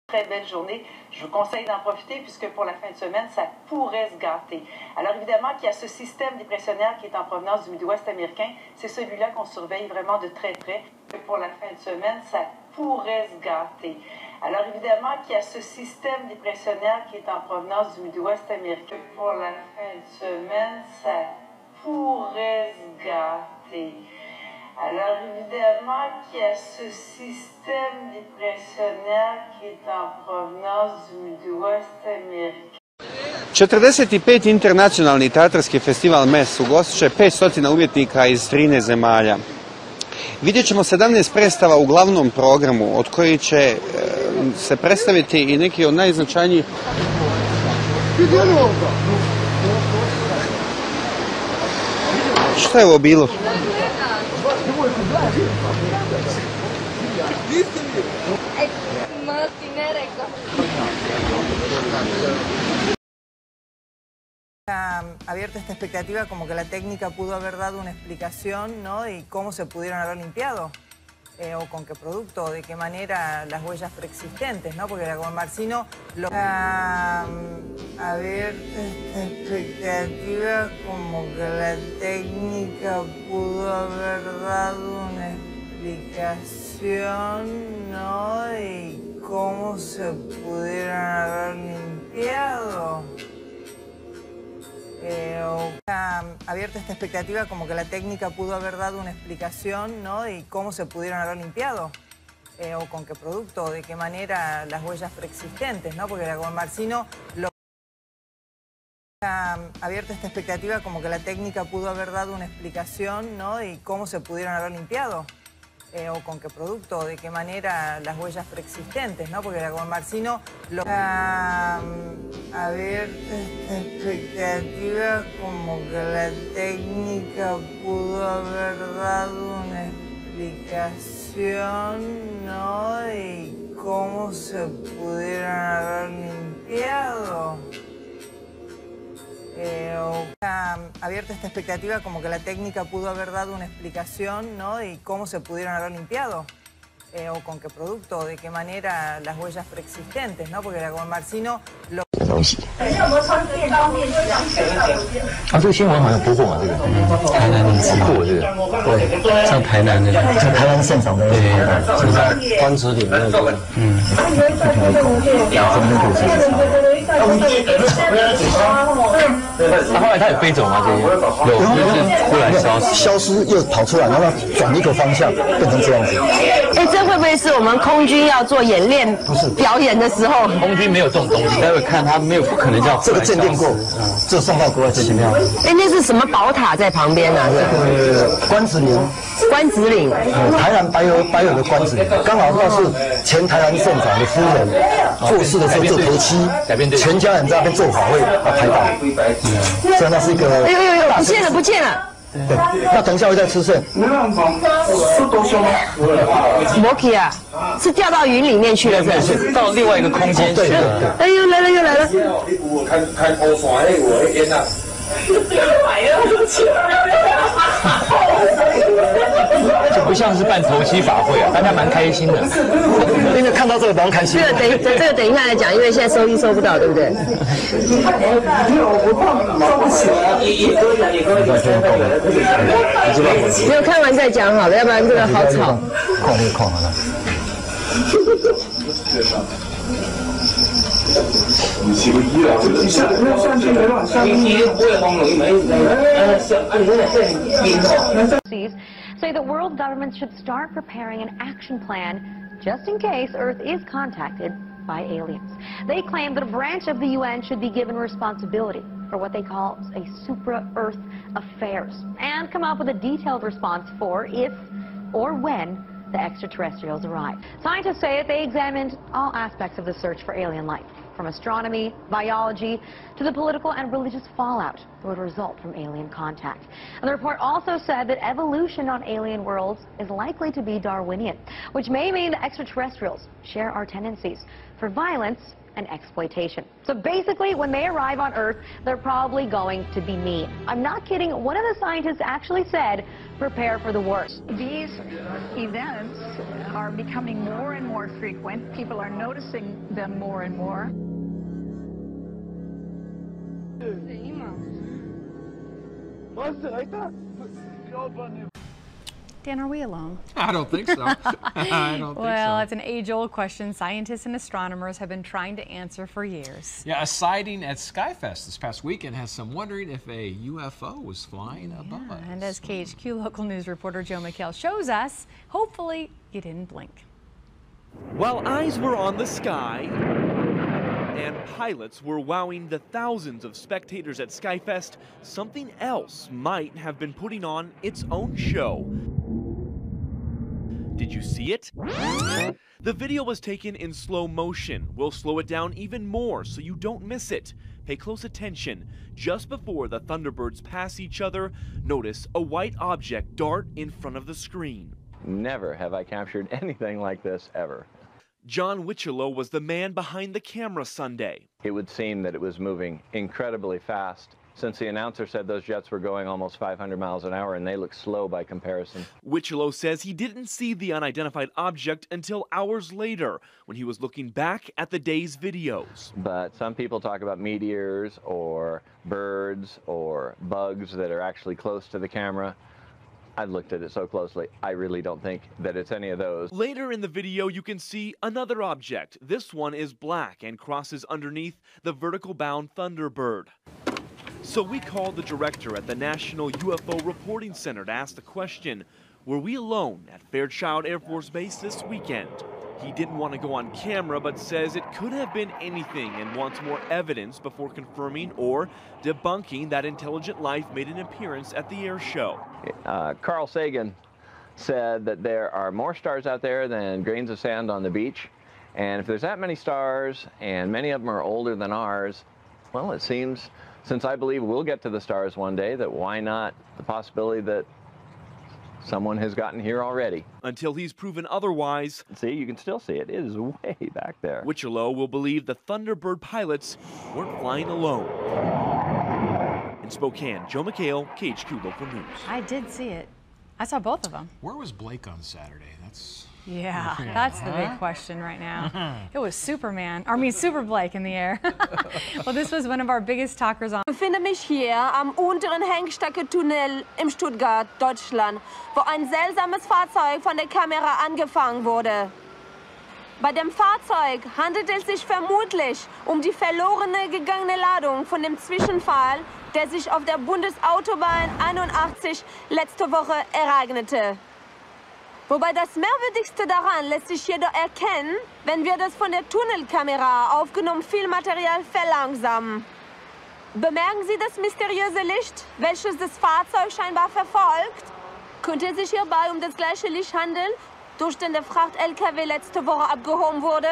Très belle journée. Je vous conseille d'en profiter puisque pour la fin de semaine, ça pourrait se gâter. Alors évidemment qu'il y a ce système dépressionnaire qui est en provenance du Midwest américain. C'est celui-là qu'on surveille vraiment de très près. Pour la fin de semaine, ça pourrait se gâter. Alors évidemment qu'il y a ce système dépressionnaire qui est en provenance du Midwest américain. Pour la fin de semaine, ça pourrait se gâter. Alors évidemment qu'il y a ce système dépressionnaire qui est en provenance du Midwest américain. 45. internacionalni teatarski festival MES ugostit će 500 umjetnika iz 13 zemalja. Vidjet ćemo 17 predstava u glavnom programu, od kojih će se predstaviti i neki od najznačajnijih. Šta je ovo bilo? Abierta esta expectativa como que la técnica pudo haber dado una explicación, ¿no? Y cómo se pudieron haber limpiado, o con qué producto, o de qué manera las huellas preexistentes, ¿no? Porque como Marcino lo... abierta esta expectativa como que la técnica pudo haber dado una explicación, ¿no? Y cómo se pudieron haber limpiado. Abierta esta expectativa como que la técnica pudo haber dado una explicación, ¿no? Y cómo se pudieron haber limpiado, o con qué producto, o de qué manera las huellas preexistentes, ¿no? Porque como Marcino lo... Abierta esta expectativa como que la técnica pudo haber dado una explicación, ¿no? Y cómo se pudieron haber limpiado, o con qué producto, o de qué manera las huellas preexistentes, ¿no? Porque como Marcino lo... Abierta esta expectativa como que la técnica pudo haber dado una explicación, ¿no? Y cómo se pudieron haber limpiado. Abierta esta expectativa como que la técnica pudo haber dado una explicación, ¿no? Y cómo se pudieron haber limpiado, o con qué producto, o de qué manera las huellas preexistentes, ¿no? Porque como Marcino lo...东西。啊，这个新闻好像播过嘛，这个台南那次过这个，对，像台南那个，像台湾现场的，对，就在关子岭那个，真的故事是长。那后来他有飞走吗？这些有，就是忽然消失又跑出来，然后转一个方向，变成这样子。哎，这会不会是我们空军要做演练、不是表演的时候？空军没有这种东西，待会看他没有，不可能叫这个鉴定过，这送到国外去庙。哎，那是什么宝塔在旁边啊？这个关子岭。关子岭，台南白河的关子岭，刚好那是前台南县长的夫人过世的时候做头七，全家人在那边做法会啊拍到，所以那是一个。哎呦，不见了，不见了。对，那等一下会再出现。摩奇啊，是掉到云里面去了，是到另外一个空间去了。哎呦，来了又来了。开乌山那个烟啊。就不像是办头七法会啊，大家蛮开心的。因为看到这个蛮开心。这个等一下来讲，因为现在收音收不到，对不对？没有看完再讲好了，要不然这个好吵。看好了。Say that world governments should start preparing an action plan just in case Earth is contacted by aliens. They claim that a branch of the UN should be given responsibility for what they call a supra-Earth affairs and come up with a detailed response for if or when the extraterrestrials arrive. Scientists say that they examined all aspects of the search for alien life, from astronomy, biology, to the political and religious fallout that would result from alien contact. And the report also said that evolution on alien worlds is likely to be Darwinian, which may mean that extraterrestrials share our tendencies for violence and exploitation. So basically, when they arrive on Earth, they're probably going to be mean. I'm not kidding. One of the scientists actually said, prepare for the worst. These events are becoming more and more frequent. People are noticing them more and more. Dan, are we alone? I don't think so. I don't think so. Well, it's an age-old question scientists and astronomers have been trying to answer for years. Yeah, a sighting at Skyfest this past weekend has some wondering if a UFO was flying above us. And as KHQ local news reporter Joe McHale shows us, hopefully you didn't blink. While eyes were on the sky and pilots were wowing the thousands of spectators at Skyfest, something else might have been putting on its own show. Did you see it? The video was taken in slow motion. We'll slow it down even more so you don't miss it. Pay close attention. Just before the Thunderbirds pass each other, notice a white object dart in front of the screen. Never have I captured anything like this ever. John Wichelo was the man behind the camera Sunday. It would seem that it was moving incredibly fast, since the announcer said those jets were going almost 500 miles an hour and they look slow by comparison. Wichelo says he didn't see the unidentified object until hours later when he was looking back at the day's videos. But some people talk about meteors or birds or bugs that are actually close to the camera. I've looked at it so closely, I really don't think that it's any of those. Later in the video, you can see another object. This one is black and crosses underneath the vertical-bound Thunderbird. So we called the director at the National UFO Reporting Center to ask the question, were we alone at Fairchild Air Force Base this weekend? He didn't want to go on camera, but says it could have been anything and wants more evidence before confirming or debunking that intelligent life made an appearance at the air show. Carl Sagan said that there are more stars out there than grains of sand on the beach. And if there's that many stars, and many of them are older than ours, well, it seems, since I believe we'll get to the stars one day, that why not the possibility that someone has gotten here already. Until he's proven otherwise. See, you can still see it. It is way back there. Wichelo will believe the Thunderbird pilots weren't flying alone. In Spokane, Joe McHale, KHQ Local News. I did see it. I saw both of them. Where was Blake on Saturday? Yeah, that's the big question right now. It was Super Blake in the air. Well, this was one of our biggest talkers on. Ich befinde mich hier am unteren Hengstecke-Tunnel in Stuttgart, Deutschland, wo ein seltsames Fahrzeug von der Kamera angefangen wurde. Bei dem Fahrzeug handelt es sich vermutlich die verlorene gegangene Ladung von dem Zwischenfall, der sich auf der Bundesautobahn 81 letzte Woche ereignete. Wobei das Merkwürdigste daran lässt sich jedoch erkennen, wenn wir das von der Tunnelkamera aufgenommene Filmmaterial verlangsamen. Bemerken Sie das mysteriöse Licht, welches das Fahrzeug scheinbar verfolgt? Könnte es sich hierbei das gleiche Licht handeln, durch den der Fracht-LKW letzte Woche abgehoben wurde?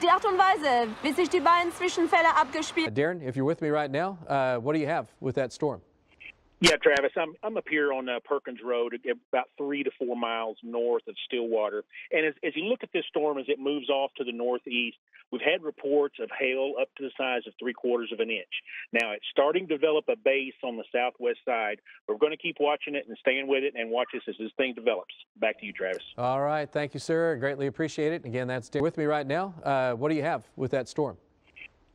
Die Art und Weise, wie sich die beiden Zwischenfälle abgespielt. Darren, if you're with me right now, what do you have with that storm? Yeah, Travis, I'm up here on Perkins Road, about 3 to 4 miles north of Stillwater. And as you look at this storm as it moves off to the northeast, we've had reports of hail up to the size of 3/4 of an inch. Now, it's starting to develop a base on the southwest side. We're going to keep watching it and staying with it and watch this as this thing develops. Back to you, Travis. All right. Thank you, sir. Greatly appreciate it. Again, that's Darren with me right now. What do you have with that storm?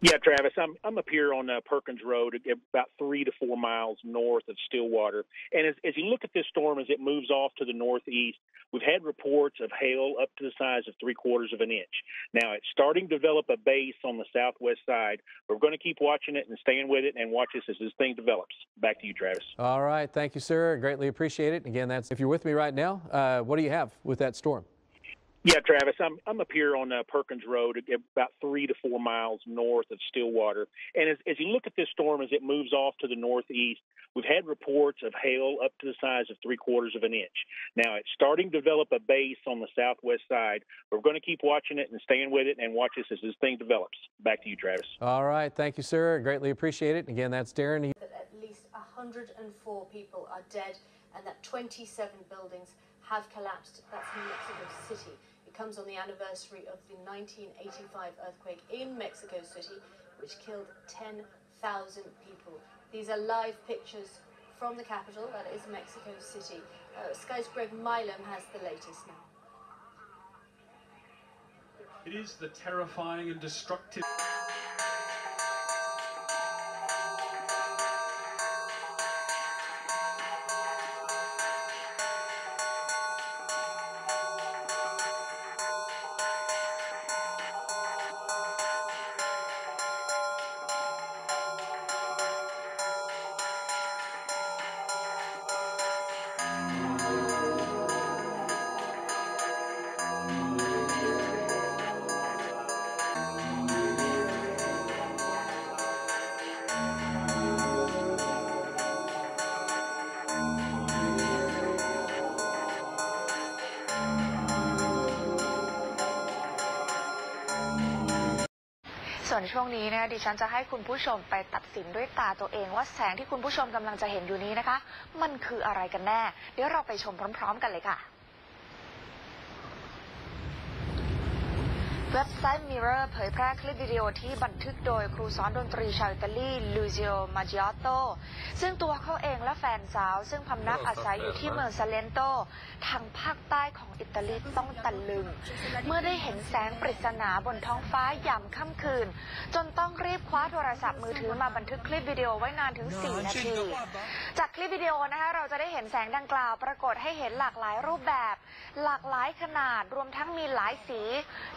Yeah, Travis, I'm up here on Perkins Road, about 3 to 4 miles north of Stillwater. And as you look at this storm as it moves off to the northeast, we've had reports of hail up to the size of 3/4 of an inch. Now, it's starting to develop a base on the southwest side. We're going to keep watching it and staying with it and watch this as this thing develops. Back to you, Travis. All right. Thank you, sir. Greatly appreciate it. Again, that's if you're with me right now, what do you have with that storm? Yeah, Travis, I'm up here on Perkins Road, about 3 to 4 miles north of Stillwater. And as you look at this storm as it moves off to the northeast, we've had reports of hail up to the size of 3/4 of an inch. Now, it's starting to develop a base on the southwest side. We're going to keep watching it and staying with it and watch this as this thing develops. Back to you, Travis. All right. Thank you, sir. Greatly appreciate it. Again, that's Darren. That at least 104 people are dead and that 27 buildings have collapsed. That's in Mexico City. It comes on the anniversary of the 1985 earthquake in Mexico City, which killed 10,000 people. These are live pictures from the capital, that is Mexico City. Sky's Greg Milam has the latest now. It is the terrifying and destructive.ส่วนช่วงนี้นะคะดิฉันจะให้คุณผู้ชมไปตัดสินด้วยตาตัวเองว่าแสงที่คุณผู้ชมกำลังจะเห็นอยู่นี้นะคะมันคืออะไรกันแน่เดี๋ยวเราไปชมพร้อมๆกันเลยค่ะเว็บไซต์ Mirror เผยแพร่คลิปวิดีโอที่บันทึกโดยครูสอนดนตรีชาวอิตาลีลูซิโอ มาจิออตโตซึ่งตัวเขาเองและแฟนสาวซึ่งพำนักอาศัยอยู่ที่เมืองซาเลนโตทางภาคใต้ของอิตาลีต้องตะลึงเมื่อได้เห็นแสงปริศนาบนท้องฟ้ายามค่ำคืนจนต้องรีบคว้าโทรศัพท์มือถือมาบันทึกคลิปวิดีโอไว้นานถึง4 นาทีจากคลิปวิดีโอนะคะเราจะได้เห็นแสงดังกล่าวปรากฏให้เห็นหลากหลายรูปแบบหลากหลายขนาดรวมทั้งมีหลายสี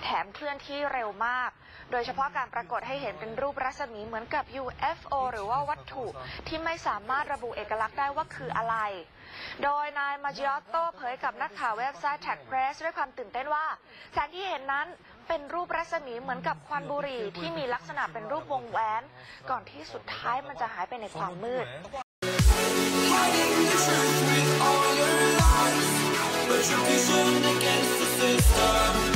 แถมเคลื่อนที่เร็วมากโดยเฉพาะการปรากฏให้เห็นเป็นรูปรัศมีเหมือนกับ UFO หรือว่าวัตถุที่ไม่สามารถระบุเอกลักษณ์ได้ว่าคืออะไรโดยนายมาจิออตโตเผยกับนักข่าวเว็บไซต์ Tag Press ด้วยความตื่นเต้นว่าแสงที่เห็นนั้นเป็นรูปรัศมีเหมือนกับควันบุหรี่ที่มีลักษณะเป็นรูปวงแหวนก่อนที่สุดท้ายมันจะหายไปในความมืดBut you're pushing against the system.